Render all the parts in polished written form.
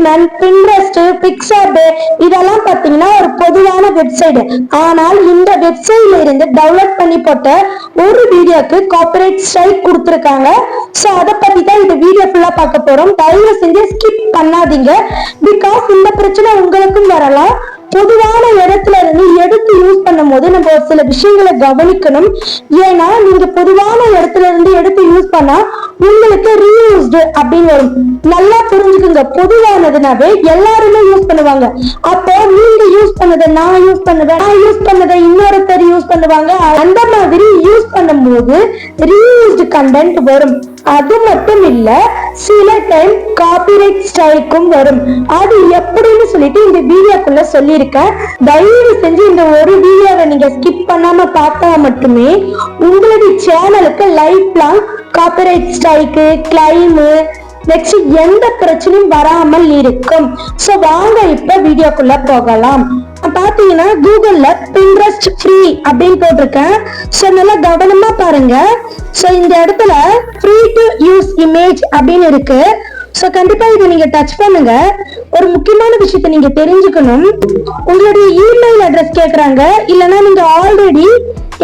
Management, Pinterest, PicsArt இதெல்லாம் பாத்தீங்கன்னா ஒரு பொதுவான வெப்சைட். ஆனால் இந்த வெப்சைட்ல இருந்து டவுன்லோட் பண்ணி போட்ட ஒரு வீடியோக்கு காப்பிரைட் ஸ்ட்ரைக் கொடுத்திருக்காங்க. சோ அதை பத்தி தான் இந்த வீடியோ ஃபுல்லா பார்க்க போறோம். தயவு செஞ்சு ஸ்கிப் பண்ணாதீங்க. பிகாஸ் இந்த பிரச்சனை உங்களுக்கும் வரலாம். பொதுவான இடத்துல இருந்து எடுத்து யூஸ் பண்ணும் போது நம்ம ஒரு சில விஷயங்களை கவனிக்கணும். ஏன்னா நீங்க பொதுவான இடத்துல இருந்து எடுத்து யூஸ் பண்ணா உங்களுக்கு ரீயூஸ்டு அப்படின்னு வரும். நல்லா புரிஞ்சுக்குங்க. பொதுவானதுனாவே எல்லாருமே யூஸ் பண்ணுவாங்க. அப்போ நீங்க யூஸ் பண்ணதை நான் யூஸ் பண்ணுவேன், நான் யூஸ் பண்ணதை இன்னொருத்தர் யூஸ் பண்ணுவாங்க. அந்த மாதிரி யூஸ் பண்ணும் போது ரீயூஸ்டு கண்டென்ட் வரும். அது மட்டும் இல்ல, சில டைம் காப்பிரைட் ஸ்ட்ரைக்கும் வரும். அது எப்படின்னு சொல்லிட்டு இந்த வீடியோக்குள்ள சொல்லியிருக்கேன். தயவு செஞ்சு இந்த ஒரு வீடியோவை நீங்க ஸ்கிப் பண்ணாம பார்த்தா மட்டுமே உங்களுடைய சேனலுக்கு life long copyright strike, claim, next எந்த பிரச்சனையும் வராமல் இருக்கும். சோ வாங்க இப்ப வீடியோக்குள்ள போகலாம். பாத்தீங்கன்னா கூகுள்ல பின்ட்ரெஸ்ட் ஃப்ரீ அப்படின்னு போட்டிருக்கேன். சோ நல்லா கவனமா பாருங்க. சோ இந்த இடத்துல ஃப்ரீ டு யூஸ் இமேஜ் அப்படின்னு இருக்கு. சோ கண்டிப்பா இதை நீங்க டச் பண்ணுங்க. ஒரு முக்கியமான விஷயத்தை நீங்க தெரிஞ்சுக்கணும். உங்களுடைய இமெயில் அட்ரஸ் கேக்குறாங்க. இல்லைன்னா நீங்க ஆல்ரெடி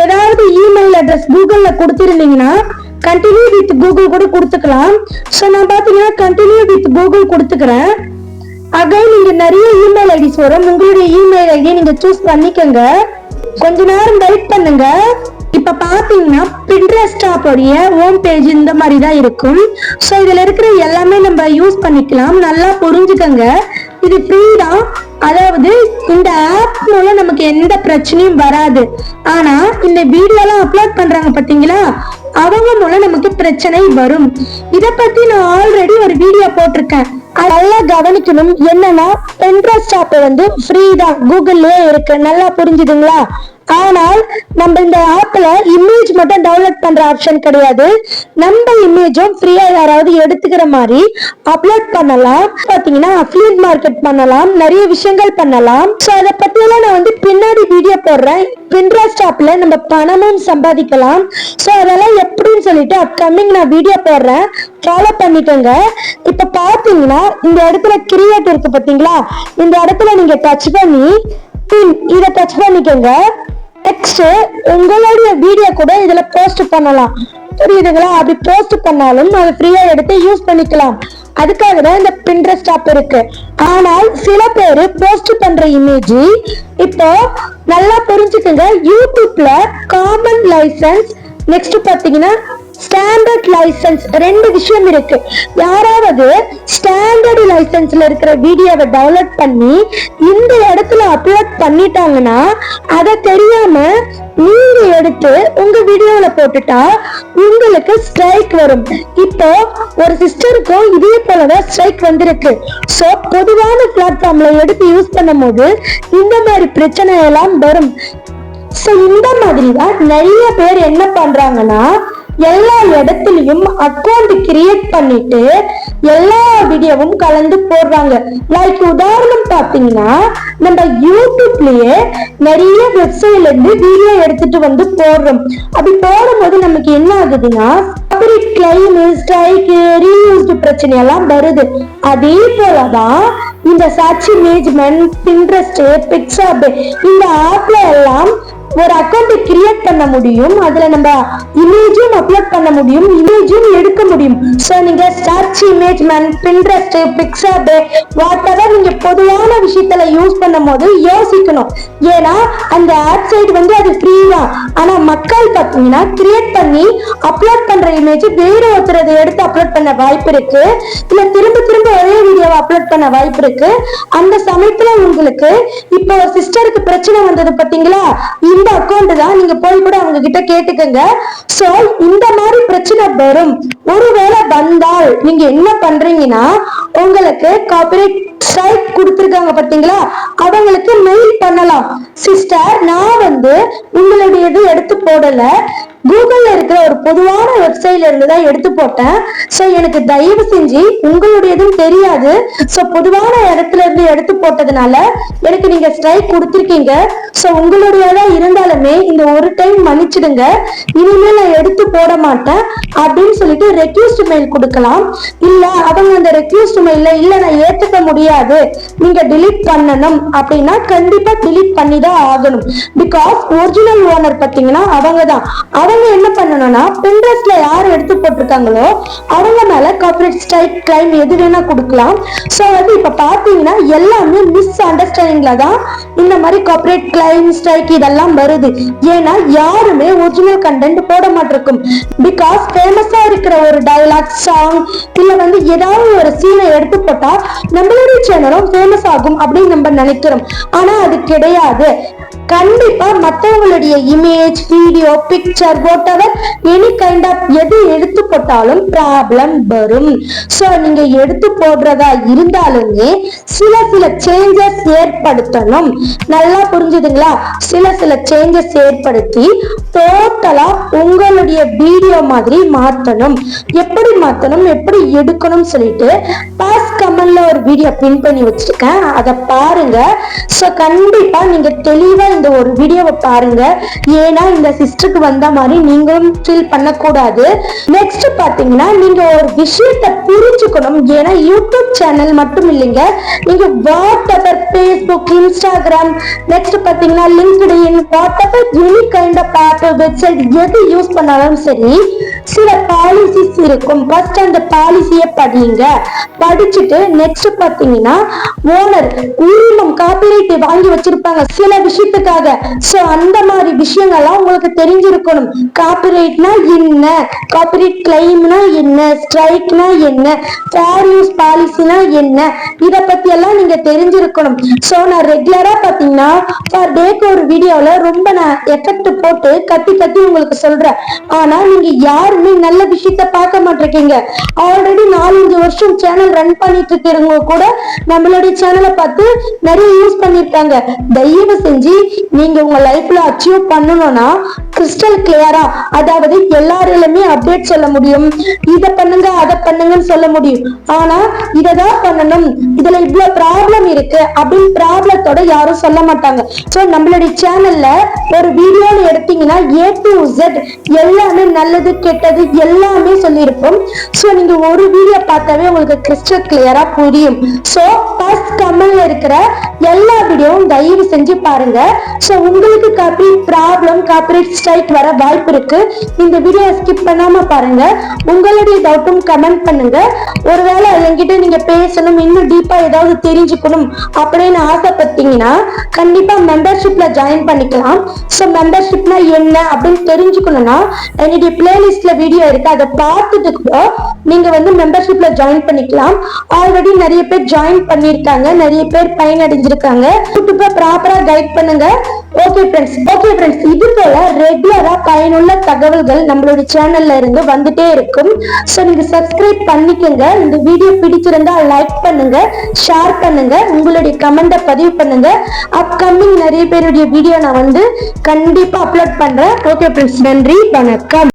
ஏதாவது இமெயில் அட்ரஸ் கூகுள்ல கொடுத்திருந்தீங்கன்னா கண்டினியூ வித் கூகுள் கூட கொடுத்துக்கலாம். சோ நான் பாத்தீங்கன்னா கண்டினியூ வித் கூகுள் கொடுத்துக்கிறேன். அகைன் நீங்க நிறைய இமெயில் ஐடிஸ் வரும். உங்களுடைய இமெயில் ஐடி நீங்க சூஸ் பண்ணிக்கோங்க. கொஞ்ச நேரம் வெயிட் பண்ணுங்க. இப்ப பாத்தீங்கன்னா பின்ட்ரெஸ்ட் ஆப்போடைய ஹோம் பேஜ் இந்த மாதிரி தான் இருக்கும். சோ இதுல இருக்கிற எல்லாமே நம்ம யூஸ் பண்ணிக்கலாம். நல்லா புரிஞ்சுக்கங்க. இது ஃப்ரீ தான். அதாவது இந்த ஆப் மூலம் நமக்கு எந்த பிரச்சனையும் வராது. ஆனா இந்த வீடியோ எல்லாம் அப்லோட் பண்றாங்க பாத்தீங்களா, அவங்க மூலம் நமக்கு பிரச்சனை வரும். இத பத்தி நான் ஆல்ரெடி ஒரு வீடியோ போட்டிருக்கேன். நல்லா கவனிக்கணும். என்னன்னா பின்ட்ரெஸ்ட் ஆப் வந்து ஃப்ரீ தான், கூகுள்லயே இருக்கு. நல்லா புரிஞ்சுதுங்களா? ஆனால் நம்ம இந்த ஆப்ல இமேஜ் மட்டும் டவுன்லோட் பண்ற ஆப்ஷன் கிடையாது. நம்ம இமேஜும் ஃப்ரீயா யாராவது எடுத்துக்கிற மாதிரி அப்லோட் பண்ணலாம். பாத்தீங்கன்னா அஃபிலியேட் மார்க்கெட் பண்ணலாம், நிறைய விஷயங்கள் பண்ணலாம். சோ அதை பத்தி எல்லாம் நான் வந்து பின்னாடி வீடியோ போடுறேன். பின்ட்ரெஸ்ட் ஆப்ல நம்ம பணமும் சம்பாதிக்கலாம். சோ அதெல்லாம் எப்படின்னு சொல்லிட்டு அப்கமிங் நான் வீடியோ போடுறேன். ஃபாலோ பண்ணிக்கோங்க. இப்ப பாத்தீங்கன்னா இந்த இடத்துல கிரியேட் இருக்கு பாத்தீங்களா, இந்த இடத்துல நீங்க டச் பண்ணி இத டச் பண்ணிக்கோங்க. நெக்ஸ்ட் உங்களுடைய வீடியோ கூட இதுல போஸ்ட் பண்ணலாம். புரியுதுங்களா? அப்படி போஸ்ட் பண்ணாலும் அதை ஃப்ரீயா எடுத்து யூஸ் பண்ணிக்கலாம். அதுக்காக தான் இந்த பின்ட்ரெஸ்ட் ஆப் இருக்கு. ஆனால் சில பேரு போஸ்ட் பண்ற இமேஜ் இப்போ நல்லா புரிஞ்சுக்கோங்க. யூடியூப்ல காமன் லைசன்ஸ், நெக்ஸ்ட் பாத்தீங்கன்னா ஸ்டாண்டர்ட் லைசன்ஸ், ரெண்டு விஷயம் இருக்கு. யாராவது ஸ்டாண்டர்ட் லைசன்ஸ்ல இருக்கிற வீடியோவை டவுன்லோட் பண்ணி இந்த இடத்துல அப்லோட் பண்ணிட்டாங்கன்னா அதை தெரியாம நீங்க எடுத்து உங்க வீடியோல போட்டுட்டா உங்களுக்கு ஸ்ட்ரைக் வரும். இப்போ ஒரு சிஸ்டருக்கும் இதே போலதான் ஸ்ட்ரைக் வந்திருக்கு. சோ பொதுவான பிளாட்ஃபார்ம்ல எடுத்து யூஸ் பண்ணும் போது இந்த மாதிரி பிரச்சனை எல்லாம் வரும். சோ இந்த மாதிரி தான் நிறைய பேர் என்ன பண்றாங்கன்னா எல்லா இடத்துலயும் அக்கௌண்ட் கிரியேட் பண்ணிட்டு எல்லா வீடியோவும் கலந்து போடுறாங்க. லைக் உதாரணம் பாத்தீங்கன்னா நம்ம யூடியூப்லயே நிறைய வெப்சைட்ல இருந்து வீடியோ எடுத்துட்டு வந்து போடுறோம். அப்படி போடும்போது நமக்கு என்ன ஆகுதுன்னா கிளைம், ஸ்ட்ரைக், ரீயூஸ்டு பிரச்சனை எல்லாம் வருது. அதே போலதான் இந்த சர்ச் மேனேஜ்மெண்ட், பின்ட்ரெஸ்ட், பிக்சார்ட் இந்த ஆப்ல எல்லாம் ஒரு அக்கௌண்ட் கிரியேட் பண்ண முடியும். அதுல நம்ம இமேஜும் அப்லோட் பண்ண முடியும், இமேஜும் எடுக்க முடியும். சோ நீங்க search management, Pinterest, Picsart whatever நீங்க பொதுவான விஷயத்துல யூஸ் பண்ணும் போது யோசிக்கணும். ஏன்னா அந்த ஆப் சைட் வந்து அது ஃப்ரீ தான். ஆனா மக்கள் பாத்தீங்கன்னா கிரியேட் பண்ணி அப்லோட் பண்ற இமேஜ் வேற ஒருத்தர் அதை எடுத்து அப்லோட் பண்ண வாய்ப்பு இருக்கு. இல்ல திரும்ப திரும்ப ஒரே வீடியோவை அப்லோட் பண்ண வாய்ப்பு இருக்கு. அந்த சமயத்துல உங்களுக்கு இப்ப ஒரு சிஸ்டருக்கு பிரச்சனை வந்தது பாத்தீங்களா, இந்த அக்கௌண்ட் தான். நீங்க போய் கூட அவங்க கிட்ட கேட்டுக்கங்க. சோ இந்த மாதிரி பிரச்சனை வரும். ஒருவேளை வந்தால் நீங்க என்ன பண்றீங்கன்னா உங்களுக்கு காப்பிரைட் ஸ்ட்ரைக் கொடுத்திருக்காங்க பாத்தீங்களா, அவங்களுக்கு மெயில் பண்ணலாம். சிஸ்டர், நான் வந்து உங்களுடையது எடுத்து போடல, கூகுள்ல இருக்கிற ஒரு பொதுவான வெப்சைட்ல இருந்து தான் எடுத்து போட்டேன். சோ எனக்கு தயவு செஞ்சு உங்களுடையதும் தெரியாது. சோ பொதுவான இடத்துல இருந்து எடுத்து போட்டதுனால எனக்கு நீங்க ஸ்ட்ரைக் கொடுத்திருக்கீங்க. சோ உங்களுடையதா இருந்தாலுமே இந்த ஒரு டைம் மன்னிச்சிடுங்க, இனிமேல் நான் எடுத்து போட மாட்டேன் அப்படின்னு சொல்லிட்டு ரெக்வெஸ்ட் மெயில் கொடுக்கலாம். இல்ல அவங்க அந்த ரெக்வெஸ்ட் மெயில்ல இல்ல நான் ஏத்துக்க முடியாது, நீங்க delete பண்ணணும் அப்படின்னா கண்டிப்பா delete பண்ணி தான் ஆகணும். பிகாஸ் ஒரிஜினல் ஓனர் பாத்தீங்கன்னா அவங்க என்ன பண்ணணும்னா பின்ட்ரெஸ்ட்ல யார் எடுத்து போட்டிருக்காங்களோ அவங்க மேல கார்ப்பரேட் ஸ்ட்ரைக் கிளைம் எது வேணா கொடுக்கலாம். சோ வந்து இப்ப பாத்தீங்கன்னா எல்லாமே மிஸ் அண்டர்ஸ்டாண்டிங்ல தான் இந்த மாதிரி கார்ப்பரேட் கிளைம் ஸ்ட்ரைக் இதெல்லாம் வருது. ஏன்னா யாருமே ஒரிஜினல் கண்டென்ட் போட மாட்டிருக்கும். பிகாஸ் ஃபேமஸா இருக்கிற ஒரு டயலாக் சாங் இல்ல வந்து ஏதாவது ஒரு சீனை எடுத்து போட்டா நம்மளுடைய சேனலும் ஃபேமஸ் ஆகும் அப்படின்னு நம்ம நினைக்கிறோம். ஆனா அது கிடையாது. கண்டிப்பா மற்றவங்களுடைய image, video, picture, whatever any kind of எது எடுத்து போட்டாலும் ப்ராப்ளம் வரும். சோ நீங்க எடுத்து போடுறதா இருந்தாலுமே சில சேஞ்சஸ் ஏற்படுத்தணும். நல்லா புரிஞ்சுதுங்களா? சில சேஞ்சஸ் ஏற்படுத்தி டோட்டலா உங்களுடைய வீடியோ மாதிரி மாத்தணும். எப்படி மாத்தணும், எப்படி எடுக்கணும் சொல்லிட்டு பாஸ் கமெண்ட்ல ஒரு வீடியோ பின் பண்ணி வச்சிருக்கேன், அதை பாருங்க. சோ கண்டிப்பா நீங்க தெளிவா இந்த ஒரு வீடியோவை பாருங்க. ஏன்னா இந்த சிஸ்டருக்கு வந்த மாதிரி நீங்களும் ஃபீல் பண்ணக்கூடாது. நெக்ஸ்ட் பாத்தீங்கன்னா நீங்க ஒரு விஷயத்தை புரிஞ்சுக்கணும். ஏன்னா யூடியூப் சேனல் மட்டும் இல்லைங்க, நீங்க வாட்எவர் ஃபேஸ்புக், இன்ஸ்டாகிராம், நெக்ஸ்ட் பாத்தீங்கன்னா LinkedIn, whatever any kind of app, website use யூஸ் பண்ணாலும் சரி சில பாலிசிஸ் இருக்கும். ஃபர்ஸ்ட் அந்த பாலிசியை படிங்க. படிச்சுட்டு நெக்ஸ்ட் பாத்தீங்கன்னா ஓனர் உரிமம் காப்பிரைட் வாங்கி வச்சிருப்பாங்க சில விஷயத்துக்காக. சோ அந்த மாதிரி விஷயங்கள்லாம் உங்களுக்கு தெரிஞ்சிருக்கணும். காப்பிரைட்னா என்ன, காப்பிரைட் கிளைம்னா என்ன, ஸ்ட்ரைக்னா என்ன, ஃபேர் யூஸ் பாலிசினா என்ன, இத பத்தி எல்லாம் நீங்க தெரிஞ்சிருக்கணும். சோ நான் ரெகுலரா பாத்தீங்கன்னா பர் டேக்கு ஒரு வீடியோல ரொம்ப நான் எஃபெக்ட் போட்டு கத்தி உங்களுக்கு சொல்றேன். ஆனா நீங்க யாருமே நல்ல விஷயத்த பார்க்க மாட்டேங்க. ஆல்ரெடி 4-5 வருஷம் சேனல் ரன் பண்ணிட்டு இருக்கிறவங்க கூட நம்மளுடைய சேனலை பார்த்து நிறைய யூஸ் பண்ணிருக்காங்க. தயவு செஞ்சு நீங்க உங்க லைஃப்ல அச்சீவ் பண்ணணும்னா கிறிஸ்டல் கிளியரா, அதாவது எல்லாரிலுமே அப்டேட் சொல்ல முடியும். இத பண்ணுங்க அதை பண்ணுங்கன்னு சொல்ல முடியும். ஆனா இததான் பண்ணணும், இதுல இவ்வளவு ப்ராப்ளம் இருக்கு அப்படின்னு ப்ராப்ளத்தோட யாரும் சொல்ல மாட்டாங்க. சோ நம்மளுடைய சேனல்ல ஒரு வீடியோன்னு எடுத்தீங்கன்னா A to Z எல்லாமே நல்லது கெட்டது எல்லாமே சொல்லியிருப்போம். சோ நீங்க ஒரு வீடியோ பார்த்தாவே உங்களுக்கு கிறிஸ்டல் கிளியரா புரியும். சோ ஃபர்ஸ்ட் கமெண்ட்ல இருக்கிற எல்லா வீடியோவும் தயவு செஞ்சு பாருங்க. சோ உங்களுக்கு காப்பிரைட் ப்ராப்ளம், காப்பிரைட் ஸ்ட்ரைக் வர வாய்ப்பு இருக்கு. இந்த வீடியோ ஸ்கிப் பண்ணாம பாருங்க. உங்களுடைய டவுட்டும் கமெண்ட் பண்ணுங்க. ஒருவேளை என்கிட்ட நீங்க பேசணும், இன்னும் டீப்பா ஏதாவது தெரிஞ்சுக்கணும் அப்படின்னு ஆசைப்பட்டீங்கன்னா கண்டிப்பா மெம்பர்ஷிப்ல ஜாயின் பண்ணிக்கலாம். சோ மெம்பர்ஷிப்னா என்ன அப்படின்னு தெரிஞ்சுக்கணும்னா என்னுடைய பிளேலிஸ்ட்ல வீடியோ இருக்கு, அதை பார்த்துட்டு கூட நீங்க வந்து மெம்பர்ஷிப்ல ஜாயின் பண்ணிக்கலாம். ஆல்ரெடி நிறைய பேர் ஜாயின் பண்ணிருக்காங்க, நிறைய பேர் பயனடைஞ்சிருக்காங்க. யூடியூப்பை ப்ராப்பரா கைட் பண்ணுங்க. ஓகே ஃப்ரெண்ட்ஸ், இது போல ரெகுலரா பயனுள்ள தகவல்கள் நம்மளுடைய சேனல்ல இருந்து வந்துட்டே இருக்கும். சோ நீங்க சப்ஸ்கிரைப் பண்ணிக்கங்க. இந்த வீடியோ பிடிச்சிருந்தா லைக் பண்ணுங்க, ஷேர் பண்ணுங்க, உங்களுடைய கமெண்ட பதிவு பண்ணுங்க. அப்கமிங் நிறைய பேருடைய வீடியோ நான் வந்து கண்டிப்பா அப்லோட் பண்றேன். ஓகே ஃப்ரெண்ட்ஸ், நன்றி, வணக்கம்.